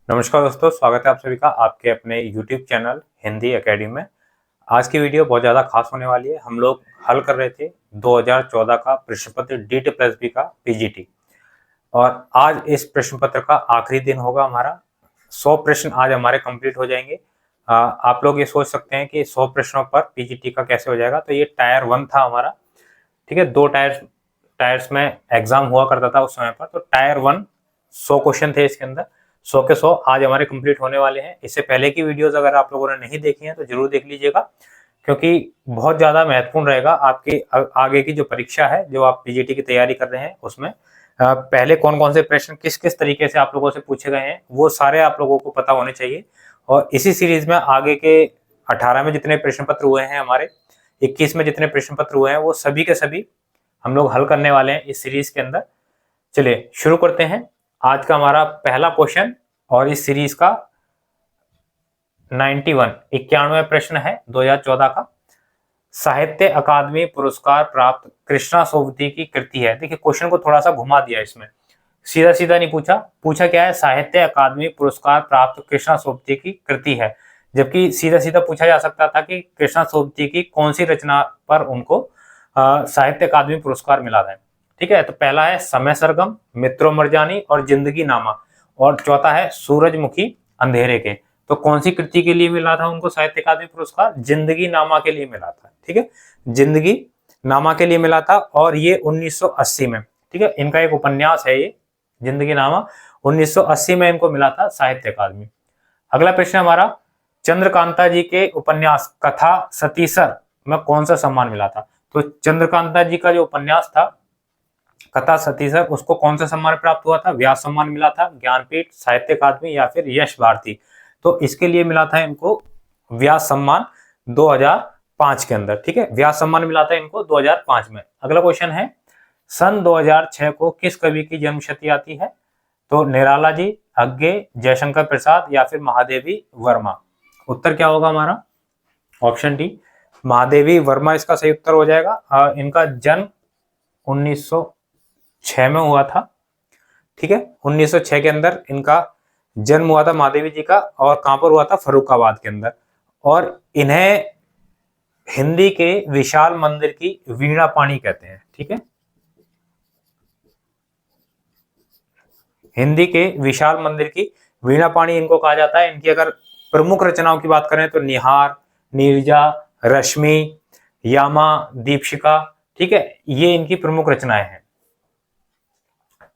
नमस्कार दोस्तों, स्वागत है आप सभी का आपके अपने YouTube चैनल हिंदी एकेडमी में। आज की वीडियो बहुत ज़्यादा खास होने वाली है। हम लोग हल कर रहे थे 2014 का प्रश्न पत्र DT+B का पीजीटी और आज इस प्रश्न पत्र का आखिरी दिन होगा हमारा। 100 प्रश्न आज हमारे कंप्लीट हो जाएंगे। आप लोग ये सोच सकते हैं कि 100 प्रश्नों पर पीजीटी का कैसे हो जाएगा। तो ये टायर 1 था हमारा, ठीक है। 2 टायर्स में एग्जाम हुआ करता था उस समय पर। तो टायर 1 100 क्वेश्चन थे इसके अंदर, 100 के 100 आज हमारे कंप्लीट होने वाले हैं। इससे पहले की वीडियोस अगर आप लोगों ने नहीं देखी हैं तो जरूर देख लीजिएगा, क्योंकि बहुत ज़्यादा महत्वपूर्ण रहेगा आपकी आगे की जो परीक्षा है, जो आप पीजीटी की तैयारी कर रहे हैं उसमें पहले कौन कौन से प्रश्न किस किस तरीके से आप लोगों से पूछे गए हैं वो सारे आप लोगों को पता होने चाहिए। और इसी सीरीज में आगे के 18 में जितने प्रश्न पत्र हुए हैं, हमारे 21 में जितने प्रश्न पत्र हुए हैं, वो सभी के सभी हम लोग हल करने वाले हैं इस सीरीज के अंदर। चलिए शुरू करते हैं। आज का हमारा पहला क्वेश्चन और इस सीरीज का 91 प्रश्न है 2014 का। साहित्य अकादमी पुरस्कार प्राप्त कृष्णा सोबती की कृति है। देखिए क्वेश्चन को थोड़ा सा घुमा दिया इसमें, सीधा सीधा नहीं पूछा क्या है, साहित्य अकादमी पुरस्कार प्राप्त कृष्णा सोबती की कृति है। जबकि सीधा सीधा पूछा जा सकता था कि कृष्णा सोबती की कौन सी रचना पर उनको साहित्य अकादमी पुरस्कार मिला था। ठीक है, तो पहला है समय सरगम, मित्रों मरजानी और जिंदगी नामा, और चौथा है सूरजमुखी अंधेरे के। तो कौन सी कृति के लिए मिला था उनको साहित्य अकादमी पुरस्कार? जिंदगी नामा के लिए मिला था। ठीक है, जिंदगी नामा के लिए मिला था और ये 1980 में, ठीक है, इनका एक उपन्यास है ये जिंदगी नामा, 1980 में इनको मिला था साहित्य अकादमी। अगला प्रश्न हमारा, चंद्रकांता जी के उपन्यास कथा सतीसर में कौन सा सम्मान मिला था? तो चंद्रकांता जी का जो उपन्यास था कथा सतीसर, उसको कौन सा सम्मान प्राप्त हुआ था? व्यास सम्मान मिला था, ज्ञानपीठ, साहित्य अकादमी या फिर यश भारती। तो इसके लिए मिला था इनको व्यास सम्मान 2005 के अंदर। ठीक है, व्यास सम्मान मिला था इनको 2005 में। अगला क्वेश्चन है, सन 2006 को किस कवि की जन्मशती आती है? तो निराला जी, अग्गे, जयशंकर प्रसाद या फिर महादेवी वर्मा। उत्तर क्या होगा हमारा? ऑप्शन डी, महादेवी वर्मा इसका सही उत्तर हो जाएगा। इनका जन्म 1906 में हुआ था। ठीक है, 1906 के अंदर इनका जन्म हुआ था महादेवी जी का, और कहां पर हुआ था? फर्रुखाबाद के अंदर। और इन्हें हिंदी के विशाल मंदिर की वीणा पाणी कहते हैं। ठीक है, हिंदी के विशाल मंदिर की वीणा पाणी इनको कहा जाता है। इनकी अगर प्रमुख रचनाओं की बात करें तो निहार, नीरजा, रश्मि, यामा, दीपशिखा, ठीक है, ये इनकी प्रमुख रचनाएं हैं।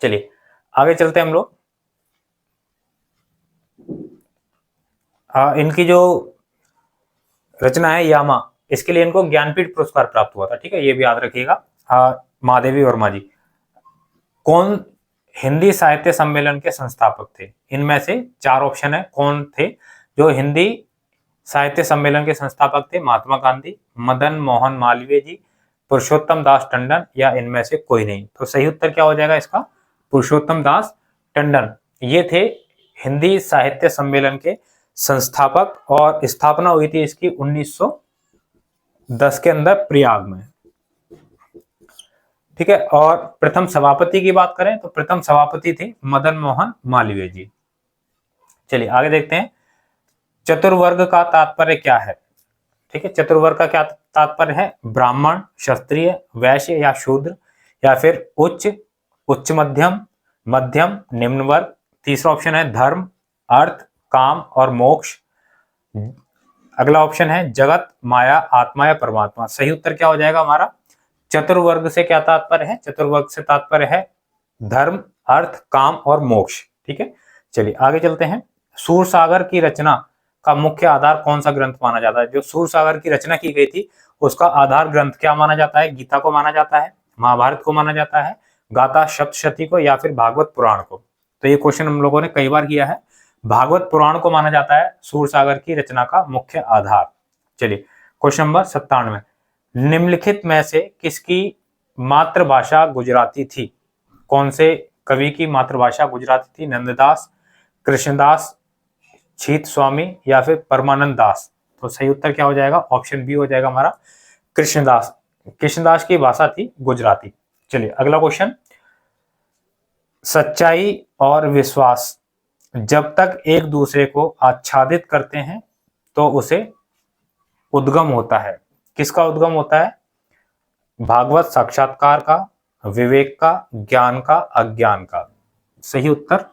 चलिए आगे चलते हैं हम लोग। इनकी जो रचना है यामा, इसके लिए इनको ज्ञानपीठ पुरस्कार प्राप्त हुआ था। ठीक है, ये भी याद रखिएगा। महादेवी वर्मा जी कौन हिंदी साहित्य सम्मेलन के संस्थापक थे? इनमें से 4 ऑप्शन है, कौन थे जो हिंदी साहित्य सम्मेलन के संस्थापक थे? महात्मा गांधी, मदन मोहन मालवीय जी, पुरुषोत्तम दास टंडन, या इनमें से कोई नहीं। तो सही उत्तर क्या हो जाएगा इसका? पुरुषोत्तम दास टंडन, ये थे हिंदी साहित्य सम्मेलन के संस्थापक, और स्थापना हुई थी इसकी 1910 के अंदर प्रयाग में। ठीक है, और प्रथम सभापति की बात करें तो प्रथम सभापति थे मदन मोहन मालवीय जी। चलिए आगे देखते हैं, चतुर्वर्ग का तात्पर्य क्या है? ठीक है, चतुर्वर्ग का क्या तात्पर्य है? ब्राह्मण, क्षत्रिय, वैश्य या शूद्र, या फिर उच्च, उच्च मध्यम, मध्यम, निम्न वर्ग। तीसरा ऑप्शन है धर्म, अर्थ, काम और मोक्ष। अगला ऑप्शन है जगत, माया, आत्मा या परमात्मा। सही उत्तर क्या हो जाएगा हमारा? चतुर्वर्ग से क्या तात्पर्य है? चतुर्वर्ग से तात्पर्य है धर्म, अर्थ, काम और मोक्ष। ठीक है, चलिए आगे चलते हैं। सूरसागर की रचना का मुख्य आधार कौन सा ग्रंथ माना जाता है? जो सूरसागर की रचना की गई थी उसका आधार ग्रंथ क्या माना जाता है? गीता को माना जाता है, महाभारत को माना जाता है, गाथा सप्तशती को, या फिर भागवत पुराण को। तो ये क्वेश्चन हम लोगों ने कई बार किया है। भागवत पुराण को माना जाता है सूरसागर की रचना का मुख्य आधार। चलिए क्वेश्चन नंबर 97, निम्नलिखित में से किसकी मातृभाषा गुजराती थी? कौन से कवि की मातृभाषा गुजराती थी? नंददास, कृष्णदास, छीत स्वामी या फिर परमानंद दास। तो सही उत्तर क्या हो जाएगा? ऑप्शन बी हो जाएगा हमारा कृष्णदास। कृष्णदास की भाषा थी गुजराती। चलिए अगला क्वेश्चन, सच्चाई और विश्वास जब तक एक दूसरे को आच्छादित करते हैं तो उसे उद्गम होता है। किसका उद्गम होता है? भागवत साक्षात्कार का, विवेक का, ज्ञान का, अज्ञान का। सही उत्तर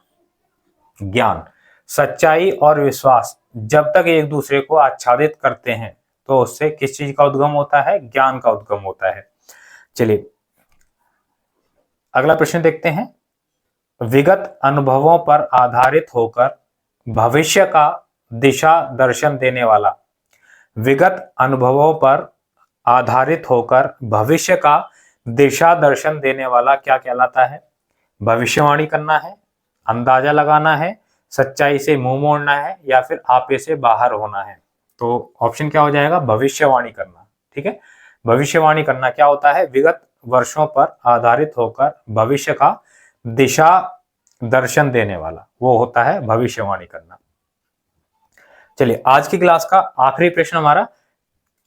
ज्ञान। सच्चाई और विश्वास जब तक एक दूसरे को आच्छादित करते हैं तो उससे किस चीज का उद्गम होता है? ज्ञान का उद्गम होता है। चलिए अगला प्रश्न देखते हैं। विगत अनुभवों पर आधारित होकर भविष्य का दिशा दर्शन देने वाला, विगत अनुभवों पर आधारित होकर भविष्य का दिशा दर्शन देने वाला क्या कहलाता है? भविष्यवाणी करना है, अंदाजा लगाना है, सच्चाई से मुंह मोड़ना है, या फिर आपे से बाहर होना है। तो ऑप्शन क्या हो जाएगा? भविष्यवाणी करना। ठीक है, भविष्यवाणी करना क्या होता है? विगत वर्षों पर आधारित होकर भविष्य का दिशा दर्शन देने वाला, वो होता है भविष्यवाणी करना। चलिए आज की क्लास का आखिरी प्रश्न हमारा,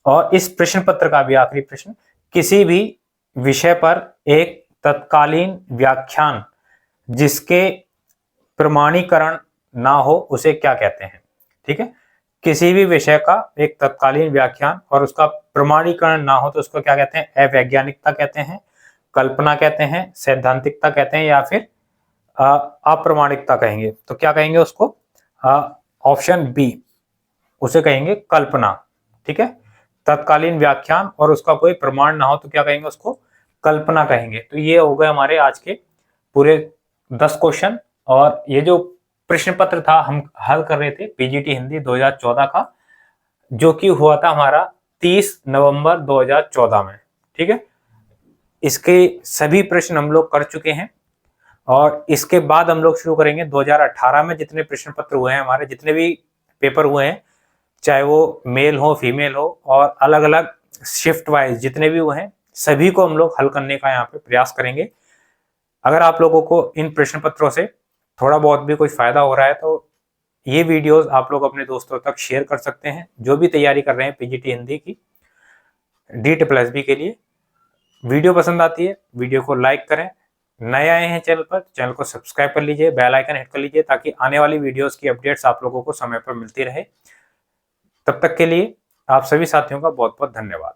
और इस प्रश्न पत्र का भी आखिरी प्रश्न, किसी भी विषय पर एक तत्कालीन व्याख्यान जिसके प्रमाणीकरण ना हो उसे क्या कहते हैं? ठीक है, किसी भी विषय का एक तत्कालीन व्याख्यान और उसका प्रमाणीकरण ना हो तो उसको क्या कहते हैं? अवैज्ञानिकता कहते हैं, कल्पना कहते हैं, सैद्धांतिकता कहते हैं, या फिर अप्रामाणिकता कहेंगे। तो क्या कहेंगे उसको? ऑप्शन बी, उसे कहेंगे कल्पना। ठीक है, तत्कालीन व्याख्यान और उसका कोई प्रमाण ना हो तो क्या कहेंगे? उसको कल्पना कहेंगे। तो ये हो गए हमारे आज के पूरे 10 क्वेश्चन, और ये जो प्रश्न पत्र था हम हल कर रहे थे पीजीटी हिंदी 2014 का, जो कि हुआ था हमारा 30 नवंबर 2014 में। ठीक है, इसके सभी प्रश्न हम लोग कर चुके हैं, और इसके बाद हम लोग शुरू करेंगे 2018 में जितने प्रश्न पत्र हुए हैं, हमारे जितने भी पेपर हुए हैं, चाहे वो मेल हो फीमेल हो, और अलग अलग शिफ्ट वाइज जितने भी हुए हैं, सभी को हम लोग हल करने का यहाँ पे प्रयास करेंगे। अगर आप लोगों को इन प्रश्न पत्रों से थोड़ा बहुत भी कोई फायदा हो रहा है तो ये वीडियोस आप लोग अपने दोस्तों तक शेयर कर सकते हैं, जो भी तैयारी कर रहे हैं पीजीटी हिंदी की DSSB के लिए। वीडियो पसंद आती है वीडियो को लाइक करें, नए आए हैं चैनल पर, चैनल को सब्सक्राइब कर लीजिए, बेल आइकन हिट कर लीजिए, ताकि आने वाली वीडियोस की अपडेट्स आप लोगों को समय पर मिलती रहे। तब तक के लिए आप सभी साथियों का बहुत बहुत धन्यवाद।